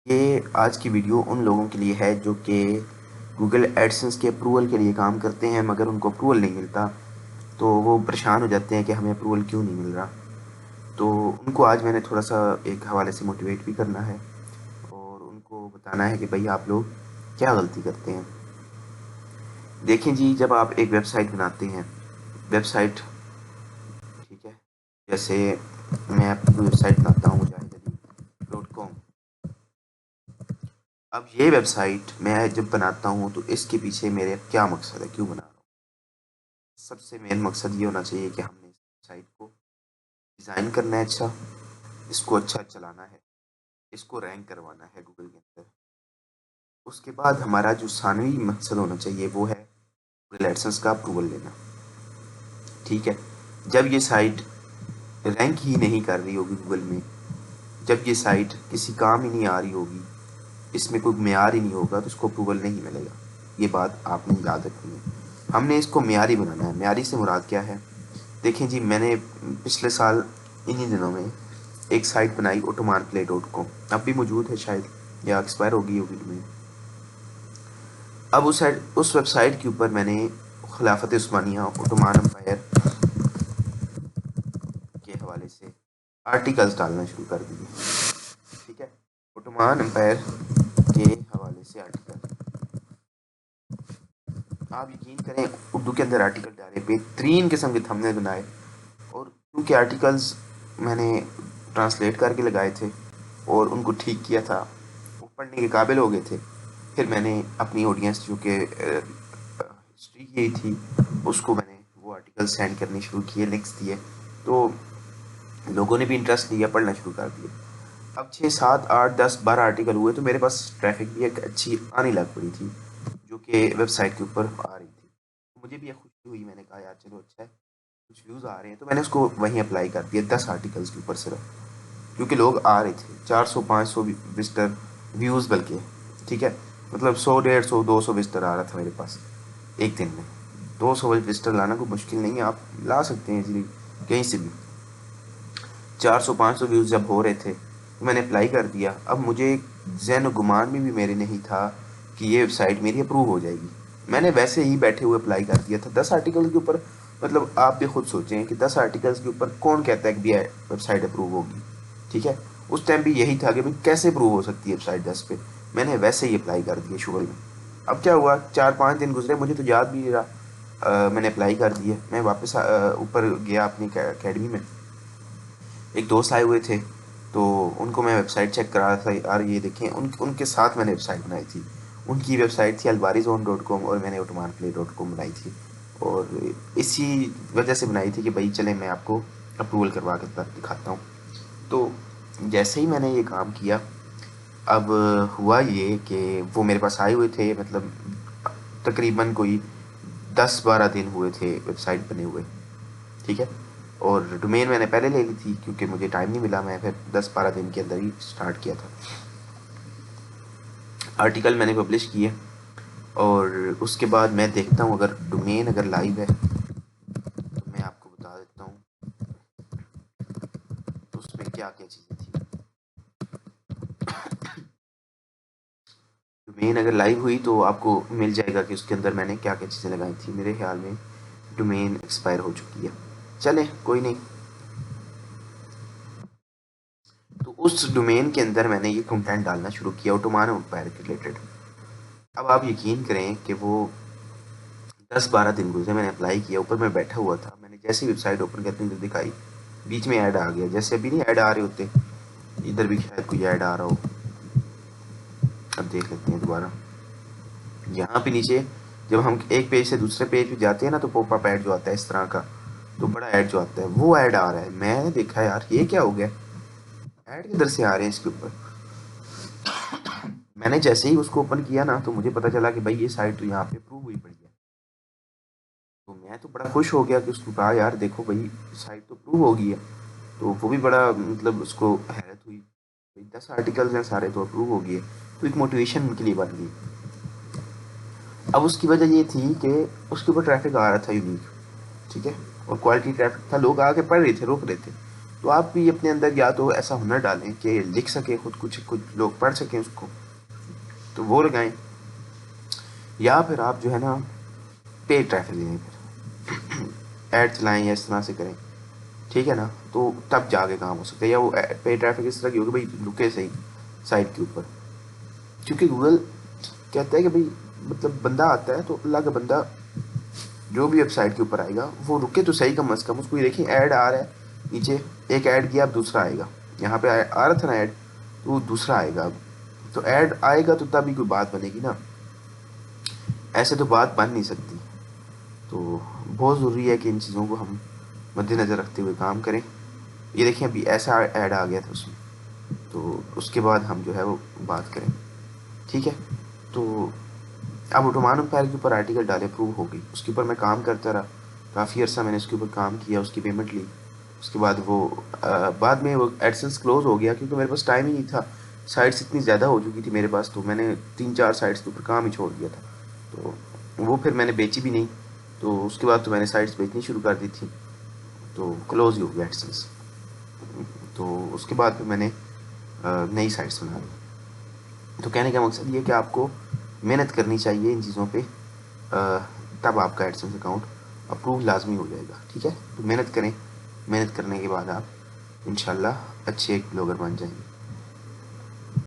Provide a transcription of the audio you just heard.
ये आज की वीडियो उन लोगों के लिए है जो कि गूगल एडसेंस के अप्रूवल के लिए काम करते हैं मगर उनको अप्रूवल नहीं मिलता, तो वो परेशान हो जाते हैं कि हमें अप्रूवल क्यों नहीं मिल रहा। तो उनको आज मैंने थोड़ा सा एक हवाले से मोटिवेट भी करना है और उनको बताना है कि भाई आप लोग क्या गलती करते हैं। देखें जी, जब आप एक वेबसाइट बनाते हैं, वेबसाइट ठीक है, जैसे मैं अपनी वेबसाइट बनाता हूँ जाहिद.com। अब ये वेबसाइट मैं जब बनाता हूँ तो इसके पीछे मेरे क्या मकसद है, क्यों बना रहा हूँ। सबसे मेन मकसद ये होना चाहिए कि हमने इस वेबसाइट को डिज़ाइन करना है, अच्छा इसको अच्छा चलाना है, इसको रैंक करवाना है गूगल के अंदर। उसके बाद हमारा जो सानवी मकसद होना चाहिए वो है गूगल एडसेंस का अप्रूवल लेना। ठीक है, जब ये साइट रैंक ही नहीं कर रही होगी गूगल में, जब ये साइट किसी काम ही नहीं आ रही होगी, इसमें कोई मेयार ही नहीं होगा, तो उसको अप्रूवल नहीं मिलेगा। ये बात आपने याद रखनी है। हमने इसको मेयारी बनाना है। मेयारी से मुराद क्या है? देखें जी, मैंने पिछले साल इन्हीं दिनों में एक साइट बनाई ottomanplay.com, अब भी मौजूद है शायद या एक्सपायर हो गई होगी डोमेन। अब उस वेबसाइट के ऊपर मैंने खिलाफत उस्मानिया, ओटोमान एम्पायर के हवाले से आर्टिकल्स डालना शुरू कर दिए। ठीक है, ओटोमान एम्पायर के हवाले से आर्टिकल, आप यकीन करें उर्दू के अंदर आर्टिकल डाले, बेहतरीन किस्म के थंबनेल बनाए, और क्योंकि आर्टिकल्स मैंने ट्रांसलेट करके लगाए थे और उनको ठीक किया था, वो पढ़ने के काबिल हो गए थे। फिर मैंने अपनी ऑडियंस जो कि हिस्ट्री की थी उसको मैंने वो आर्टिकल सेंड करने शुरू किए, लिंक्स दिए, तो लोगों ने भी इंटरेस्ट लिया, पढ़ना शुरू कर दिया। अब 6, 7, 8, 10, 12 आर्टिकल हुए तो मेरे पास ट्रैफिक भी एक अच्छी आने लग पड़ी थी जो कि वेबसाइट के ऊपर आ रही थी। मुझे भी एक खुशी हुई, मैंने कहा यार चलो अच्छा है, कुछ व्यूज़ आ रहे हैं, तो मैंने उसको वहीं अप्लाई कर दिया 10 आर्टिकल्स के ऊपर सिर्फ, क्योंकि लोग आ रहे थे 400 500 विजिटर व्यूज़ बल्कि। ठीक है, मतलब 100 150 200 विजिटर आ रहा था मेरे पास एक दिन में। 200 विजिटर लाना कोई मुश्किल नहीं है, आप ला सकते हैं इजीली कहीं से भी। 400 500 व्यूज़ जब हो रहे थे तो मैंने अप्लाई कर दिया। अब मुझे जहन गुमान में भी मेरे नहीं था कि ये वेबसाइट मेरी अप्रूव हो जाएगी। मैंने वैसे ही बैठे हुए अप्लाई कर दिया था 10 आर्टिकल के ऊपर। मतलब आप भी खुद सोचें कि 10 आर्टिकल्स के ऊपर कौन कहता है कि वेबसाइट अप्रूव होगी। ठीक है, उस टाइम भी यही था कि भाई कैसे अप्रूव हो सकती है वेबसाइट 10 पे। मैंने वैसे ही अप्लाई कर दिया शुगर में। अब क्या हुआ, 4 5 दिन गुजरे, मुझे तो याद भी नहीं रहा, मैंने अप्लाई कर दिया। मैं वापस ऊपर गया अपनी अकेडमी में, एक दोस्त आए हुए थे, तो उनको मैं वेबसाइट चेक करा रहा था। यार ये देखें, उनके साथ मैंने वेबसाइट बनाई थी। उनकी वेबसाइट थी albarizone.com और मैंने ottomanplay.com बनाई थी, और इसी वजह से बनाई थी कि भाई चले मैं आपको अप्रूवल करवा के दिखाता हूँ। तो जैसे ही मैंने ये काम किया, अब हुआ ये कि वो मेरे पास आए हुए थे, मतलब तकरीबन कोई 10 12 दिन हुए थे वेबसाइट बने हुए। ठीक है, और डोमेन मैंने पहले ले ली थी क्योंकि मुझे टाइम नहीं मिला, मैं फिर 10 12 दिन के अंदर ही स्टार्ट किया था। आर्टिकल मैंने पब्लिश किए और उसके बाद मैं देखता हूँ अगर डोमेन अगर लाइव है तो मैं आपको बता देता हूँ तो उसमें क्या क्या चीज़ें थी। डोमेन अगर लाइव हुई तो आपको मिल जाएगा कि उसके अंदर मैंने क्या क्या चीज़ें लगाई थी। मेरे ख्याल में डोमेन एक्सपायर हो चुकी है, चले कोई नहीं। तो उस डोमेन के अंदर मैंने ये कंटेंट डालना शुरू किया ऑटोमान एम्पायर के रिलेटेड। अब आप यकीन करें कि वो 10 12 दिन गुजरे, मैंने अप्लाई किया, ऊपर मैं बैठा हुआ था, मैंने जैसे ही वेबसाइट ओपन करनी तो दिखाई, बीच में ऐड आ गया, जैसे अभी नहीं ऐड आ रहे होते, इधर भी शायद कोई ऐड आ रहा हो। अब देख लेते हैं दोबारा, यहाँ पे नीचे जब हम एक पेज से दूसरे पेज पे जाते हैं ना, तो पॉपअप ऐड जो आता है इस तरह का, तो बड़ा ऐड जो आता है वो ऐड आ रहा है। मैंने देखा यार ये क्या हो गया, ऐड किधर से आ रहे हैं इसके ऊपर। मैंने जैसे ही उसको ओपन किया ना, तो मुझे पता चला कि भाई ये साइट तो यहाँ पे अप्रूव हुई पड़ी है। तो मैं तो बड़ा खुश हो गया कि उसको कहा यार देखो भाई साइट तो अप्रूव हो गई है। तो वो भी बड़ा, मतलब उसको हैरत हुई, भाई 10 आर्टिकल्स हैं सारे तो अप्रूव हो गए। तो एक मोटिवेशन उनके लिए बन गई। अब उसकी वजह ये थी कि उसके ऊपर ट्रैफिक आ रहा था यूनिक। ठीक है, और क्वालिटी ट्रैफिक था, लोग आके पढ़ रहे थे, रुक रहे थे। तो आप भी अपने अंदर या तो ऐसा हुनर डालें कि लिख सकें खुद, कुछ लोग पढ़ सकें उसको, तो वो लगाएं, या फिर आप जो है ना पेड ट्रैफिक दें, फिर ऐड चलाएं या इस तरह से करें, ठीक है ना, तो तब जाके काम हो सकता है। या वो पेड ट्रैफिक इस तरह की होगी भाई रुके सही साइट के ऊपर, क्योंकि गूगल कहता है कि भाई मतलब बंदा आता है तो अल्लाह का बंदा जो भी वेबसाइट के ऊपर आएगा वो रुके तो सही कम अज़ कम, उसको ये देखें ऐड आ रहा है नीचे, एक ऐड किया अब दूसरा आएगा, यहाँ पे आ रहा था ना ऐड, तो वो दूसरा आएगा अब, तो ऐड आएगा तो तभी कोई बात बनेगी ना, ऐसे तो बात बन नहीं सकती। तो बहुत ज़रूरी है कि इन चीज़ों को हम मद्देनज़र रखते हुए काम करें। ये देखें अभी ऐसा ऐड आ गया था उसमें, तो उसके बाद हम जो है वो बात करें, ठीक है। तो अब ऑटोमान एम्पायर के ऊपर आर्टिकल डाले अप्रूव हो गई, उसके ऊपर मैं काम करता रहा, काफ़ी अर्सा मैंने उसके ऊपर काम किया, उसकी पेमेंट ली। उसके बाद वो बाद में वो एडसेंस क्लोज़ हो गया क्योंकि मेरे पास टाइम ही नहीं था, साइट्स इतनी ज़्यादा हो चुकी थी मेरे पास, तो मैंने 3-4 साइट्स के ऊपर काम ही छोड़ दिया था, तो वो फिर मैंने बेची भी नहीं। तो उसके बाद तो मैंने साइट्स बेचनी शुरू कर दी थी, तो क्लोज़ ही हो गया एडसेंस। तो उसके बाद फिर मैंने नई साइट्स बना ली। तो कहने का मकसद ये कि आपको मेहनत करनी चाहिए इन चीज़ों पे, तब आपका एडसेंस अकाउंट अप्रूव लाजमी हो जाएगा, ठीक है। तो मेहनत करें, मेहनत करने के बाद आप इंशाल्लाह अच्छे एक ब्लॉगर बन जाएंगे।